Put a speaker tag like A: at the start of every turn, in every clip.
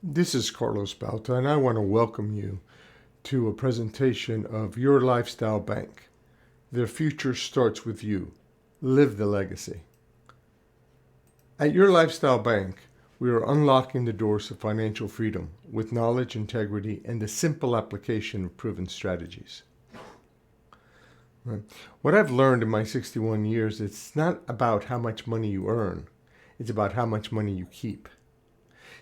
A: This is Carlos Balta, and I want to welcome you to a presentation of Your Lifestyle Bank. The future starts with you. Live the legacy. At Your Lifestyle Bank, we are unlocking the doors to financial freedom with knowledge, integrity, and the simple application of proven strategies. What I've learned in my 61 years, it's not about how much money you earn. It's about how much money you keep.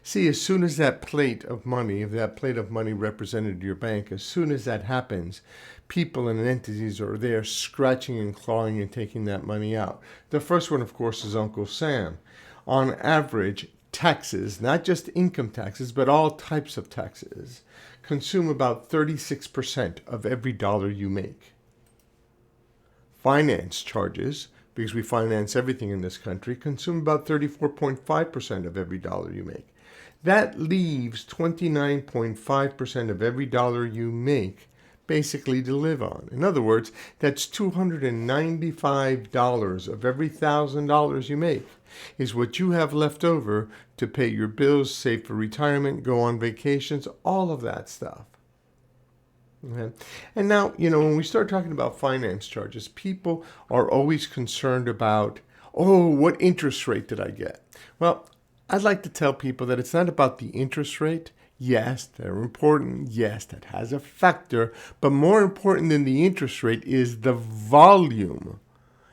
A: See, as soon as that plate of money, if that plate of money represented your bank, as soon as that happens, people and entities are there scratching and clawing and taking that money out. The first one, of course, is Uncle Sam. On average, taxes, not just income taxes, but all types of taxes, consume about 36% of every dollar you make. Finance charges, because we finance everything in this country, consume about 34.5% of every dollar you make. That leaves 29.5% of every dollar you make basically to live on. In other words, that's $295 of every $1,000 you make is what you have left over to pay your bills, save for retirement, go on vacations, all of that stuff. Okay. And now, when we start talking about finance charges, people are always concerned about, what interest rate did I get? Well, I'd like to tell people that it's not about the interest rate. Yes, they're important. Yes, that has a factor. But more important than the interest rate is the volume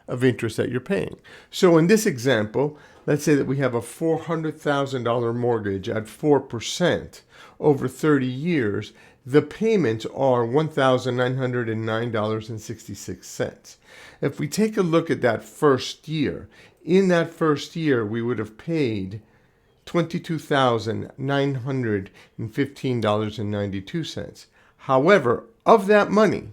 A: of interest that you're paying. So in this example, let's say that we have a $400,000 mortgage at 4% over 30 years. The payments are $1,909.66. If we take a look at that first year, in that first year, we would have paid $22,915.92. However, of that money,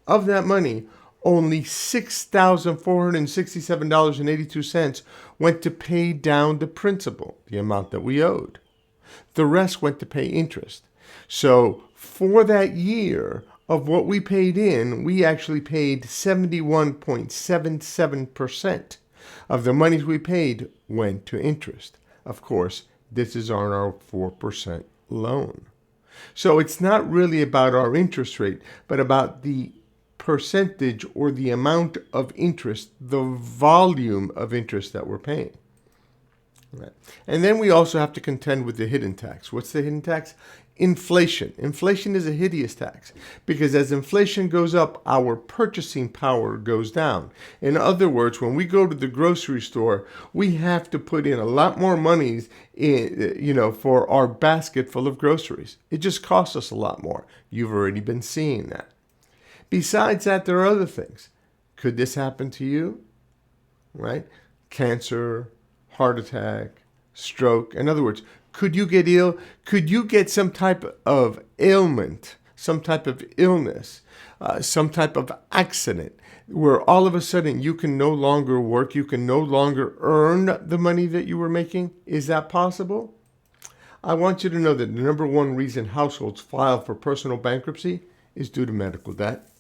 A: only $6,467.82 went to pay down the principal, the amount that we owed. The rest went to pay interest. So for that year of what we paid in, we actually paid 71.77% of the monies we paid went to interest. Of course, this is on our 4% loan. So it's not really about our interest rate, but about the percentage or the amount of interest, the volume of interest that we're paying. Right. And then we also have to contend with the hidden tax. What's the hidden tax? Inflation. Inflation is a hideous tax because as inflation goes up, our purchasing power goes down. In other words, when we go to the grocery store, we have to put in a lot more money for our basket full of groceries. It just costs us a lot more. You've already been seeing that. Besides that, there are other things. Could this happen to you? Right? Cancer, heart attack, stroke. In other words, could you get ill? Could you get some type of ailment, some type of illness, some type of accident where all of a sudden you can no longer work, you can no longer earn the money that you were making? Is that possible? I want you to know that the number one reason households file for personal bankruptcy is due to medical debt.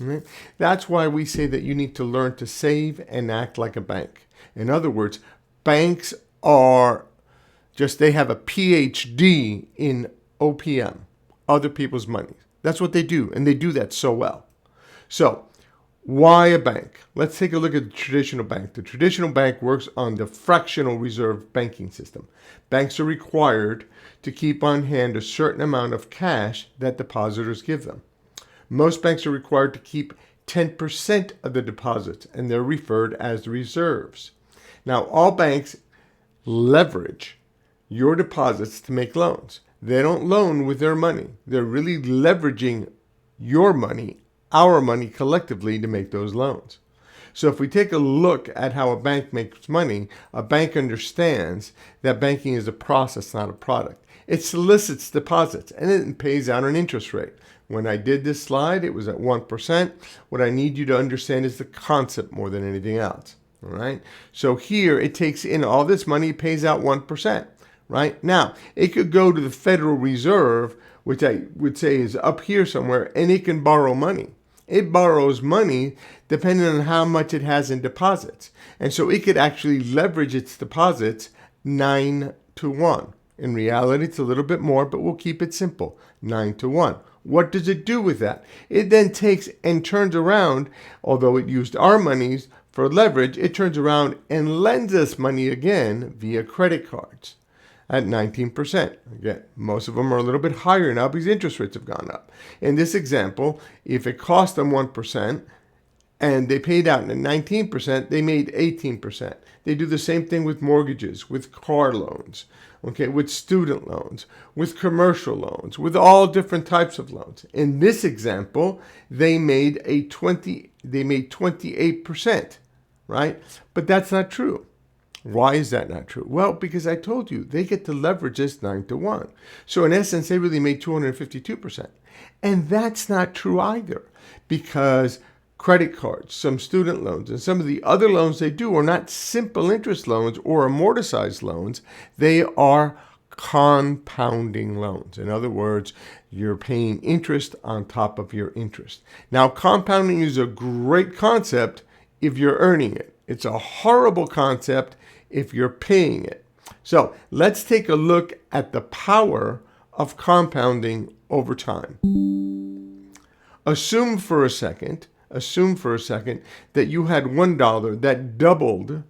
A: Right? That's why we say that you need to learn to save and act like a bank. In other words, banks they have a PhD in OPM, other people's money. That's what they do, and they do that so well. So, why a bank? Let's take a look at the traditional bank. The traditional bank works on the fractional reserve banking system. Banks are required to keep on hand a certain amount of cash that depositors give them. Most banks are required to keep 10% of the deposits, and they're referred as reserves. Now, all banks leverage your deposits to make loans. They don't loan with their money. They're really leveraging your money, our money collectively to make those loans. So if we take a look at how a bank makes money, a bank understands that banking is a process, not a product. It solicits deposits and it pays out an interest rate. When I did this slide, it was at 1%. What I need you to understand is the concept more than anything else. All right. So here it takes in all this money, pays out 1%. Right now, it could go to the Federal Reserve, which I would say is up here somewhere, and it can borrow money. It borrows money depending on how much it has in deposits. And so it could actually leverage its deposits 9 to 1. In reality, it's a little bit more, but we'll keep it simple. 9 to 1. What does it do with that? It then takes and turns around, although it used our monies for leverage, it turns around and lends us money again via credit cards at 19%. Again, most of them are a little bit higher now because interest rates have gone up. In this example, if it cost them 1%, and they paid out at 19%, they made 18%. They do the same thing with mortgages, with car loans, okay, with student loans, with commercial loans, with all different types of loans. In this example, they made 28%, right? But that's not true. Why is that not true? Well, because I told you, they get to leverage this 9 to 1. So in essence, they really made 252%. And that's not true either, because credit cards, some student loans, and some of the other loans they do are not simple interest loans or amortized loans. They are compounding loans. In other words, you're paying interest on top of your interest. Now, compounding is a great concept if you're earning it. It's a horrible concept if you're paying it. So let's take a look at the power of compounding over time. Assume for a second that you had $1 that doubled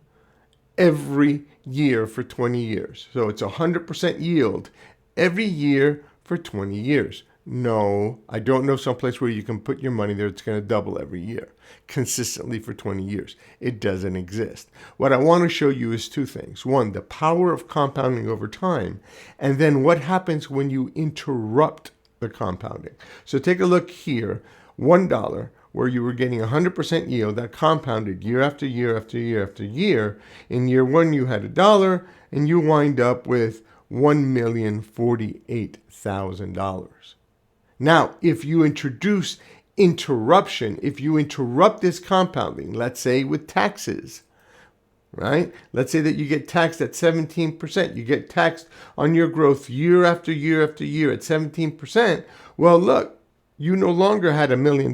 A: every year for 20 years. So it's 100% yield every year for 20 years. No, I don't know someplace where you can put your money there it's going to double every year consistently for 20 years. It doesn't exist. What I want to show you is two things. One, the power of compounding over time, and then what happens when you interrupt the compounding. So take a look here. $1 where you were getting 100% yield that compounded year after year after year after year. In year one, you had $1 and you wind up with $1,048,000. Now, if you introduce interruption, if you interrupt this compounding, let's say with taxes, right? Let's say that you get taxed at 17%. You get taxed on your growth year after year after year at 17%. Well, look, you no longer had $1 million.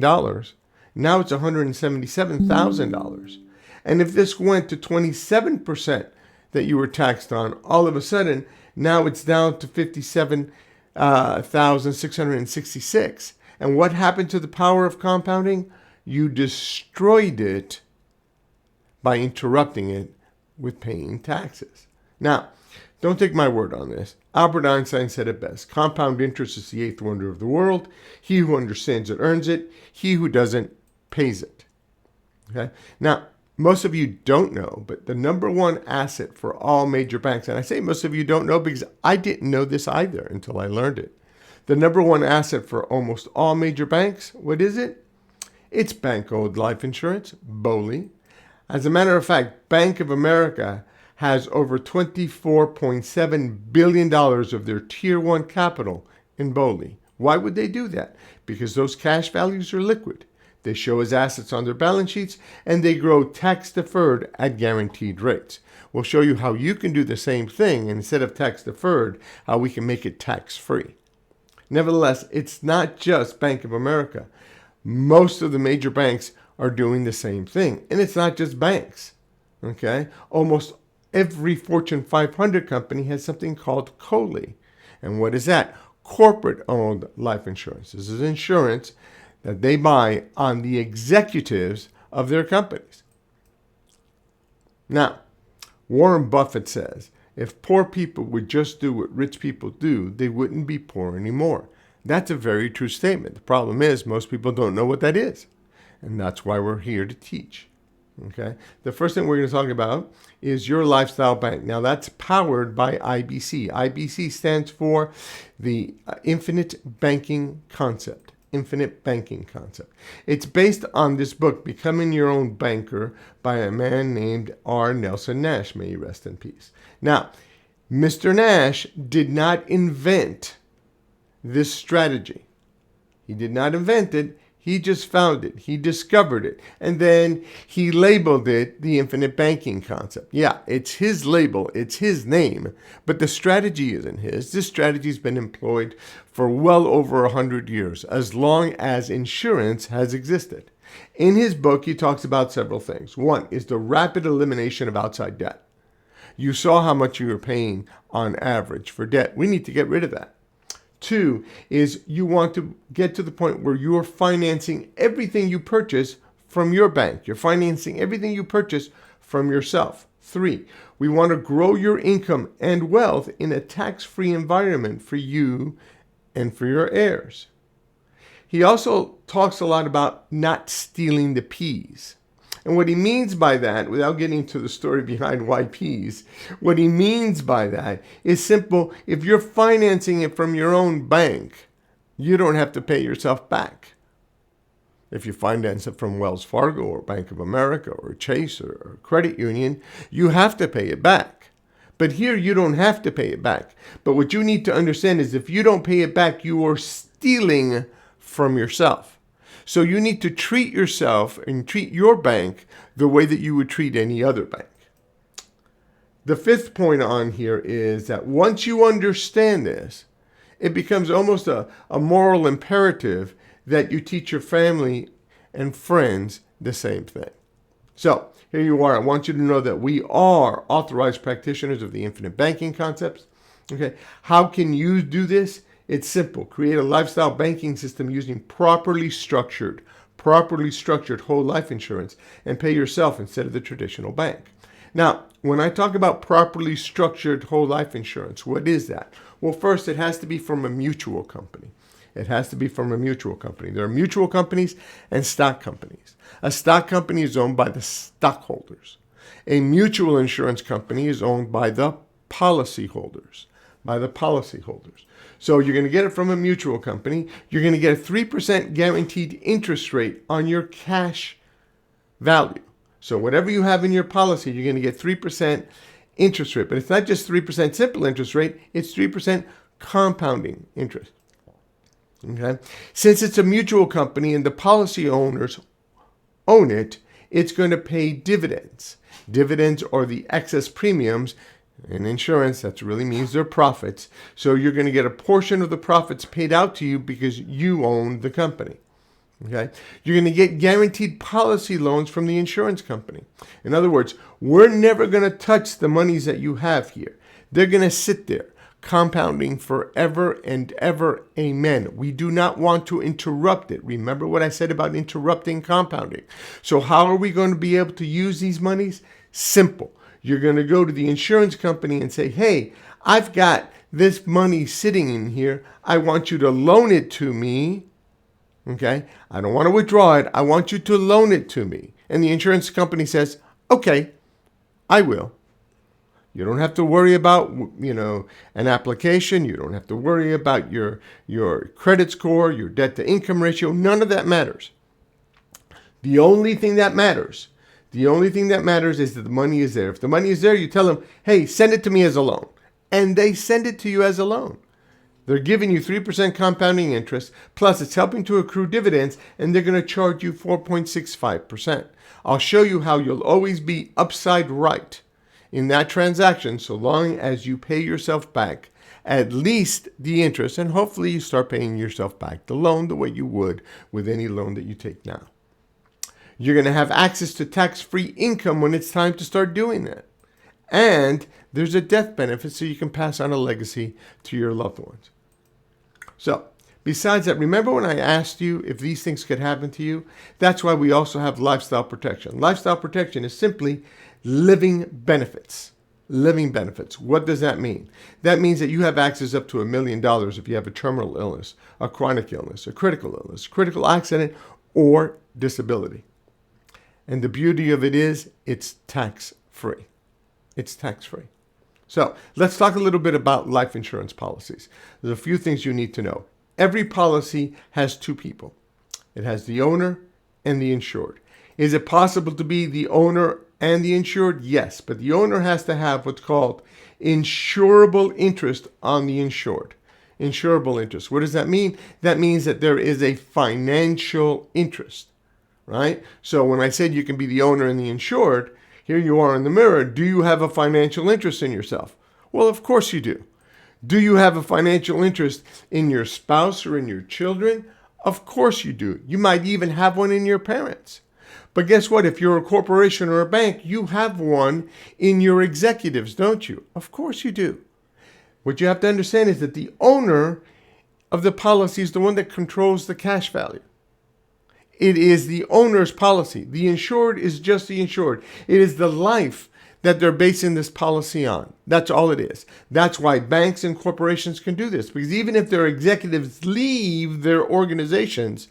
A: Now it's $177,000. And if this went to 27% that you were taxed on, all of a sudden, now it's down to $57,666. And what happened to the power of compounding? You destroyed it by interrupting it with paying taxes. Now, don't take my word on this. Albert Einstein said it best. Compound interest is the eighth wonder of the world. He who understands it earns it. He who doesn't pays it. Okay? Now, most of you don't know, but the number one asset for all major banks, and I say most of you don't know because I didn't know this either until I learned it. The number one asset for almost all major banks, what is it? It's bank-owned life insurance, BOLI. As a matter of fact, Bank of America has over $24.7 billion of their Tier 1 capital in BOLI. Why would they do that? Because those cash values are liquid. They show as assets on their balance sheets, and they grow tax-deferred at guaranteed rates. We'll show you how you can do the same thing, and instead of tax-deferred, how we can make it tax-free. Nevertheless, it's not just Bank of America. Most of the major banks are doing the same thing. And it's not just banks, okay? Almost every Fortune 500 company has something called COLI. And what is that? Corporate-owned life insurance. This is insurance that they buy on the executives of their companies. Now, Warren Buffett says, if poor people would just do what rich people do, they wouldn't be poor anymore. That's a very true statement. The problem is most people don't know what that is. And that's why we're here to teach. Okay? The first thing we're going to talk about is your lifestyle bank. Now, that's powered by IBC. IBC stands for the Infinite Banking Concept. Infinite Banking Concept. It's based on this book, Becoming Your Own Banker, by a man named R. Nelson Nash. May he rest in peace. Now, Mr. Nash did not invent this strategy. He did not invent it. He just found it. He discovered it. And then he labeled it the Infinite Banking Concept. Yeah, it's his label. It's his name. But the strategy isn't his. This strategy has been employed for well over 100 years, as long as insurance has existed. In his book, he talks about several things. One is the rapid elimination of outside debt. You saw how much you were paying on average for debt. We need to get rid of that. 2 is you want to get to the point where you are financing everything you purchase from your bank. You're financing everything you purchase from yourself. 3, we want to grow your income and wealth in a tax-free environment for you and for your heirs. He also talks a lot about not stealing the peas. And what he means by that, without getting to the story behind why peas, what he means by that is simple. If you're financing it from your own bank, you don't have to pay yourself back. If you finance it from Wells Fargo or Bank of America or Chase or a credit union, you have to pay it back. But here you don't have to pay it back. But what you need to understand is if you don't pay it back, you are stealing from yourself. So you need to treat yourself and treat your bank the way that you would treat any other bank. The 5th point on here is that once you understand this, it becomes almost a moral imperative that you teach your family and friends the same thing. So here you are. I want you to know that we are authorized practitioners of the infinite banking concepts. Okay, how can you do this? It's simple. Create a lifestyle banking system using properly structured whole life insurance and pay yourself instead of the traditional bank. Now, when I talk about properly structured whole life insurance, what is that? Well, first, it has to be from a mutual company. It has to be from a mutual company. There are mutual companies and stock companies. A stock company is owned by the stockholders. A mutual insurance company is owned by the policyholders. So you're going to get it from a mutual company. You're going to get a 3% guaranteed interest rate on your cash value. So whatever you have in your policy, you're going to get 3% interest rate. But it's not just 3% simple interest rate, it's 3% compounding interest. Okay? Since it's a mutual company and the policy owners own it, it's going to pay dividends. Dividends are the excess premiums. In insurance, that really means their profits. So you're going to get a portion of the profits paid out to you because you own the company. Okay? You're going to get guaranteed policy loans from the insurance company. In other words, we're never going to touch the monies that you have here. They're going to sit there, compounding forever and ever. Amen. We do not want to interrupt it. Remember what I said about interrupting compounding. So how are we going to be able to use these monies? Simple. You're going to go to the insurance company and say, hey, I've got this money sitting in here. I want you to loan it to me. Okay? I don't want to withdraw it. I want you to loan it to me. And the insurance company says, okay, I will. You don't have to worry about, an application. You don't have to worry about your credit score, your debt to income ratio. None of that matters. The only thing that matters is that the money is there. If the money is there, you tell them, hey, send it to me as a loan. And they send it to you as a loan. They're giving you 3% compounding interest, plus it's helping to accrue dividends, and they're going to charge you 4.65%. I'll show you how you'll always be upside right in that transaction so long as you pay yourself back at least the interest, and hopefully you start paying yourself back the loan the way you would with any loan that you take now. You're going to have access to tax-free income when it's time to start doing that. And there's a death benefit so you can pass on a legacy to your loved ones. So, besides that, remember when I asked you if these things could happen to you? That's why we also have lifestyle protection. Lifestyle protection is simply living benefits. Living benefits. What does that mean? That means that you have access up to $1 million if you have a terminal illness, a chronic illness, a critical illness, critical accident, or disability. And the beauty of it is it's tax-free. It's tax-free. So let's talk a little bit about life insurance policies. There's a few things you need to know. Every policy has two people. It has the owner and the insured. Is it possible to be the owner and the insured? Yes, but the owner has to have what's called insurable interest on the insured. Insurable interest. What does that mean? That means that there is a financial interest. Right? So when I said you can be the owner and the insured, here you are in the mirror. Do you have a financial interest in yourself? Well, of course you do. Do you have a financial interest in your spouse or in your children? Of course you do. You might even have one in your parents. But guess what? If you're a corporation or a bank, you have one in your executives, don't you? Of course you do. What you have to understand is that the owner of the policy is the one that controls the cash value. It is the owner's policy. The insured is just the insured. It is the life that they're basing this policy on. That's all it is. That's why banks and corporations can do this, because even if their executives leave their organizations,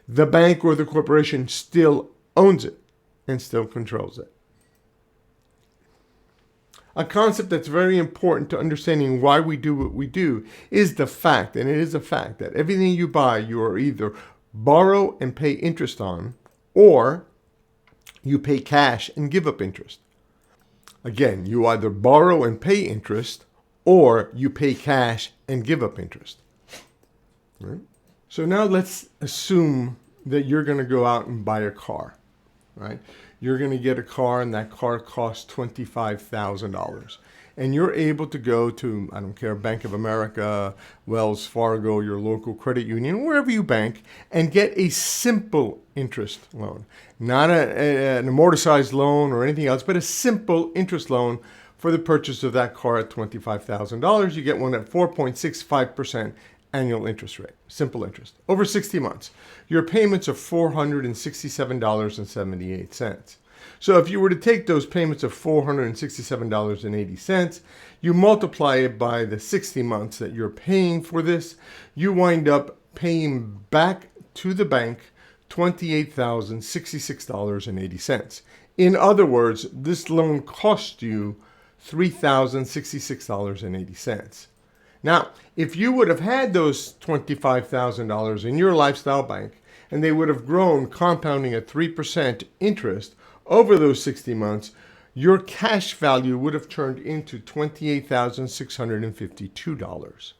A: the bank or the corporation still owns it and still controls it. A concept that's very important to understanding why we do what we do is the fact, and it is a fact, that everything you buy, you are either borrow and pay interest on, or you pay cash and give up interest. Again, you either borrow and pay interest, or you pay cash and give up interest. Right? So now let's assume that you're going to go out and buy a car. Right? You're going to get a car, and that car costs $25,000. And you're able to go to, I don't care, Bank of America, Wells Fargo, your local credit union, wherever you bank, and get a simple interest loan. Not an amortized loan or anything else, but a simple interest loan for the purchase of that car at $25,000. You get one at 4.65% annual interest rate, simple interest, over 60 months. Your payments are $467.78. So if you were to take those payments of $467.80, you multiply it by the 60 months that you're paying for this, you wind up paying back to the bank $28,066.80. In other words, this loan cost you $3,066.80. Now, if you would have had those $25,000 in your lifestyle bank, and they would have grown compounding at 3% interest over those 60 months, your cash value would have turned into $28,652.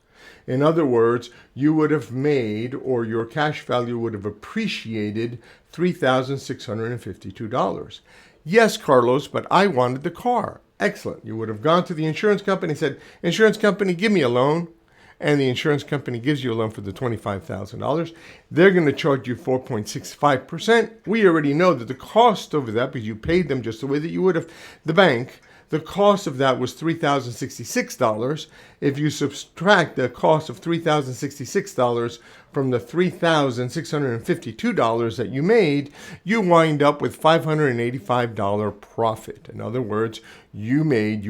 A: In other words, you would have made, or your cash value would have appreciated $3,652. Yes, Carlos, but I wanted the car. Excellent. You would have gone to the insurance company and said, insurance company, give me a loan. And the insurance company gives you a loan for the $25,000. They're going to charge you 4.65%. We already know that the cost over that, because you paid them just the way that you would have the bank, the cost of that was $3,066. If you subtract the cost of $3,066 from the $3,652 that you made, you wind up with $585 profit. In other words, you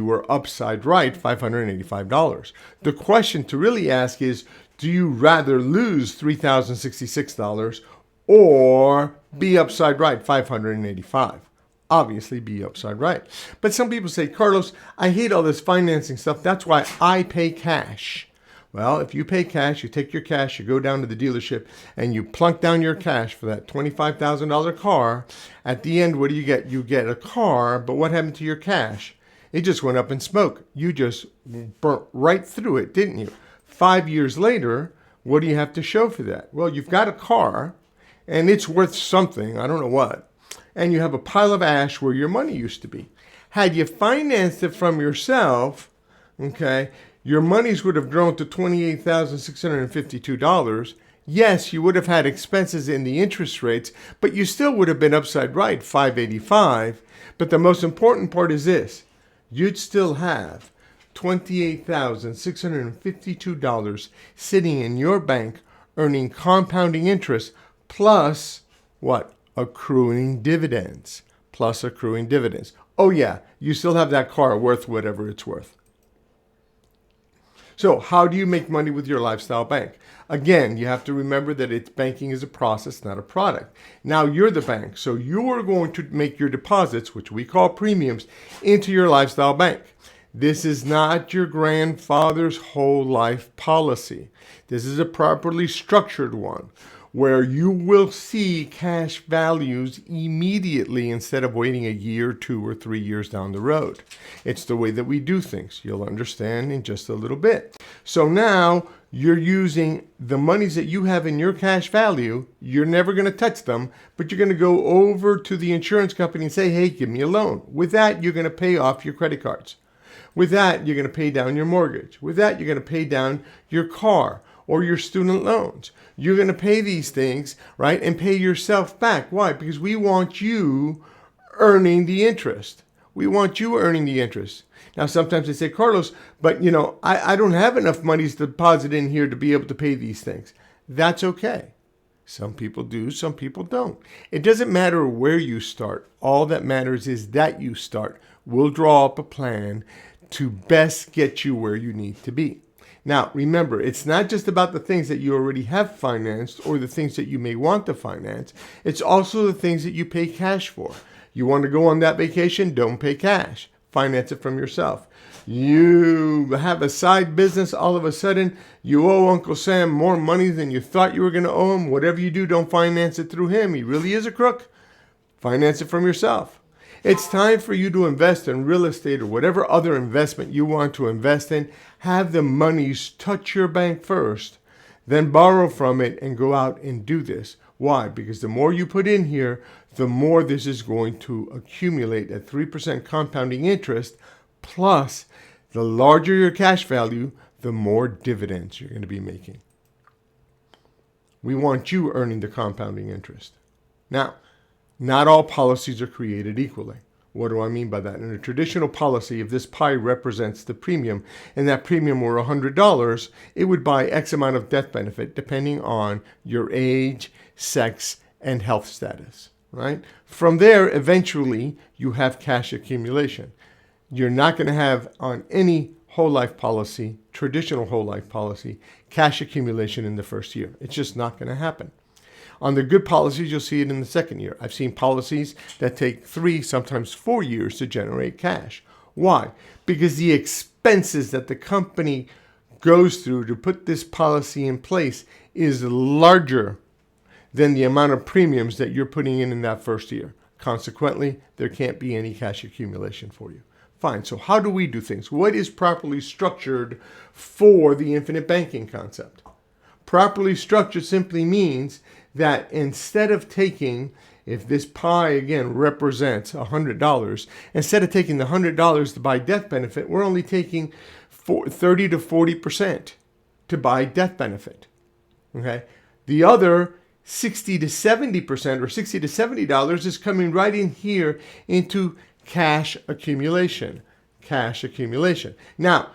A: were upside right $585. The question to really ask is, do you rather lose $3,066 or be upside right $585? Obviously be upside right. But some people say, Carlos, I hate all this financing stuff. That's why I pay cash. Well, if you pay cash, you take your cash, you go down to the dealership, and you plunk down your cash for that $25,000 car. At the end, what do you get? You get a car, but what happened to your cash? It just went up in smoke. You just burnt right through it, didn't you? 5 years later, what do you have to show for that? Well, you've got a car, and it's worth something. I don't know what. And you have a pile of ash where your money used to be. Had you financed it from yourself, okay, your monies would have grown to $28,652. Yes, you would have had expenses in the interest rates, but you still would have been upside right, $585. But the most important part is this. You'd still have $28,652 sitting in your bank earning compounding interest plus what? Accruing dividends. Oh yeah, you still have that car worth whatever it's worth. So how do you make money with your lifestyle bank? Again, you have to remember that banking is a process, not a product. Now you're the bank, so you're going to make your deposits, which we call premiums, into your lifestyle bank. This is not your grandfather's whole life policy. This is a properly structured one, where you will see cash values immediately instead of waiting a year, 2 or 3 years down the road. It's the way that we do things. You'll understand in just a little bit. So now you're using the monies that you have in your cash value. You're never going to touch them, but you're going to go over to the insurance company and say, hey, give me a loan. With that, you're going to pay off your credit cards. With that, you're going to pay down your mortgage. With that, you're going to pay down your car. or your student loans. You're going to pay these things, right, and pay yourself back. Why? Because we want you earning the interest. We want you earning the interest. Now, sometimes they say, Carlos, but I don't have enough money to deposit in here to be able to pay these things. That's okay. Some people do, some people don't. It doesn't matter where you start. All that matters is that you start. We'll draw up a plan to best get you where you need to be. Now, remember, it's not just about the things that you already have financed or the things that you may want to finance. It's also the things that you pay cash for. You want to go on that vacation? Don't pay cash. Finance it from yourself. You have a side business, all of a sudden you owe Uncle Sam more money than you thought you were going to owe him. Whatever you do, don't finance it through him. He really is a crook. Finance it from yourself. It's time for you to invest in real estate or whatever other investment you want to invest in. Have the monies touch your bank first, then borrow from it and go out and do this. Why? Because the more you put in here, the more this is going to accumulate at 3% compounding interest, plus the larger your cash value, the more dividends you're going to be making. We want you earning the compounding interest. Now, not all policies are created equally. What do I mean by that? In a traditional policy, if this pie represents the premium and that premium were $100, it would buy X amount of death benefit depending on your age, sex, and health status, right? From there, eventually, you have cash accumulation. You're not going to have on any whole life policy, traditional whole life policy, cash accumulation in the first year. It's just not going to happen. On the good policies, you'll see it in the second year. I've seen policies that take 3, sometimes 4 years to generate cash. Why? Because the expenses that the company goes through to put this policy in place is larger than the amount of premiums that you're putting in that first year. Consequently, there can't be any cash accumulation for you. Fine. So how do we do things? What is properly structured for the infinite banking concept? Properly structured simply means that instead of taking, if this pie again represents $100, instead of taking the $100 to buy death benefit, we're only taking 30 to 40% to buy death benefit. Okay? The other 60 to 70% or $60 to $70 is coming right in here into cash accumulation. Cash accumulation. Now,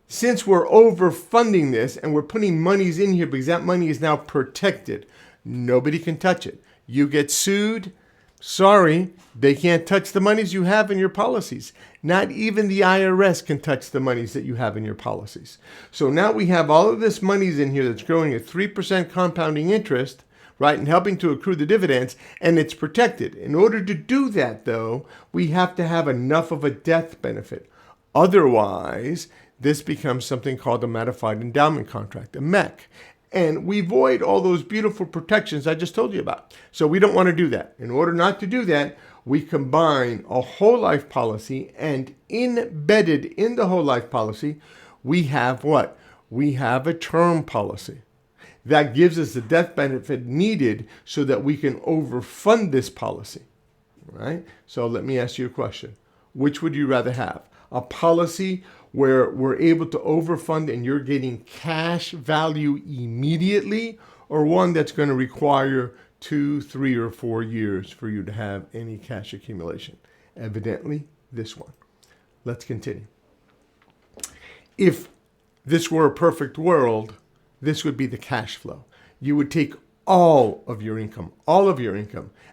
A: since we're overfunding this and we're putting monies in here because that money is now protected, nobody can touch it. You get sued, sorry, they can't touch the monies you have in your policies. Not even the IRS can touch the monies that you have in your policies. So now we have all of this monies in here that's growing at 3% compounding interest, right, and helping to accrue the dividends, and it's protected. In order to do that, though, we have to have enough of a death benefit. Otherwise, this becomes something called a modified endowment contract, a MEC. And we void all those beautiful protections I just told you about. So we don't want to do that. In order not to do that, we combine a whole life policy, and embedded in the whole life policy, we have what? We have a term policy. That gives us the death benefit needed so that we can overfund this policy, right? So let me ask you a question. Which would you rather have? A policy where we're able to overfund and you're getting cash value immediately, or one that's going to require 2, 3, or 4 years for you to have any cash accumulation? Evidently, this one. Let's continue. If this were a perfect world, this would be the cash flow. You would take all of your income,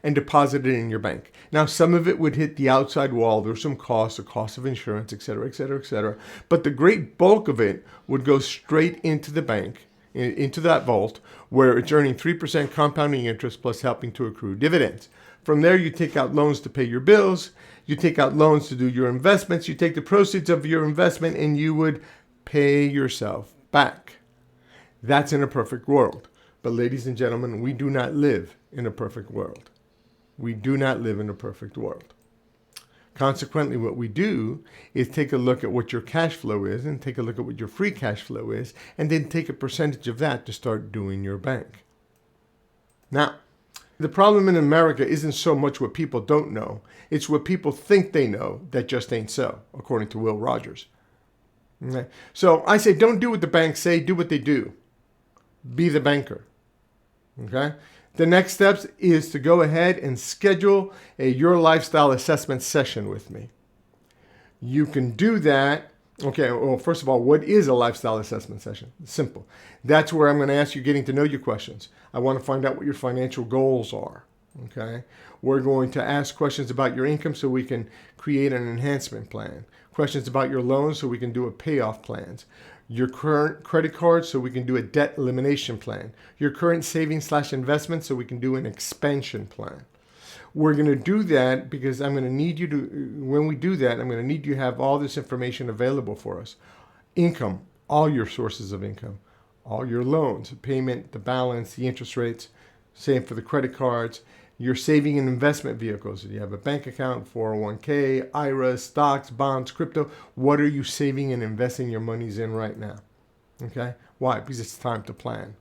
A: and deposit it in your bank. Now, some of it would hit the outside wall. There's some costs, the cost of insurance, et cetera, et cetera, et cetera. But the great bulk of it would go straight into the bank, into that vault, where it's earning 3% compounding interest plus helping to accrue dividends. From there, you take out loans to pay your bills. You take out loans to do your investments. You take the proceeds of your investment and you would pay yourself back. That's in a perfect world. But ladies and gentlemen, we do not live in a perfect world. We do not live in a perfect world. Consequently, what we do is take a look at what your cash flow is and take a look at what your free cash flow is, and then take a percentage of that to start doing your bank. Now, the problem in America isn't so much what people don't know. It's what people think they know that just ain't so, according to Will Rogers. Okay? So I say, don't do what the banks say, do what they do. be the banker. Okay? The next steps is to go ahead and schedule a Your Lifestyle Assessment session with me. You can do that. Okay, well, first of all, what is a lifestyle assessment session? It's simple. That's where I'm going to ask you getting to know you questions. I want to find out what your financial goals are. Okay? We're going to ask questions about your income so we can create an enhancement plan. Questions about your loans so we can do a payoff plans. Your current credit card so we can do a debt elimination plan. Your current savings/investment so we can do an expansion plan. We're going to do that because I'm going to need you to, when we do that, I'm going to need you to have all this information available for us. Income, all your sources of income, all your loans, payment, the balance, the interest rates, same for the credit cards, your saving and investment vehicles. If you have a bank account, 401k, IRA, stocks, bonds, crypto, what are you saving and investing your monies in right now? Okay? Why? Because it's time to plan.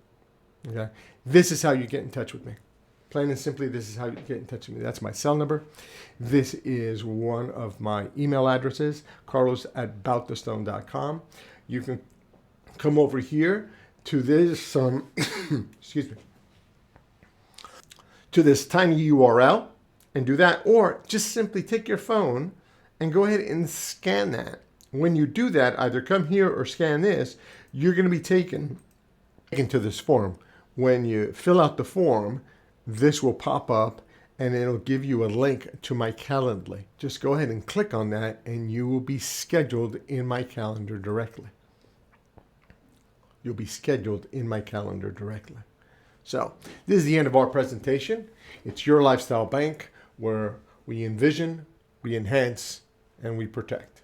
A: Okay? This is how you get in touch with me. Plain and simply, this is how you get in touch with me. That's my cell number. This is one of my email addresses, carlos@boutthestone.com. You can come over here to this, excuse me, to this tiny URL and do that, or just simply take your phone and go ahead and scan that. When you do that, either come here or scan this, you're going to be taken to this form. When you fill out the form, this will pop up and it'll give you a link to my Calendly. Just go ahead and click on that and you will be scheduled in my calendar directly. You'll be scheduled in my calendar directly. So this is the end of our presentation. It's Your Lifestyle Bank, where we envision, we enhance, and we protect.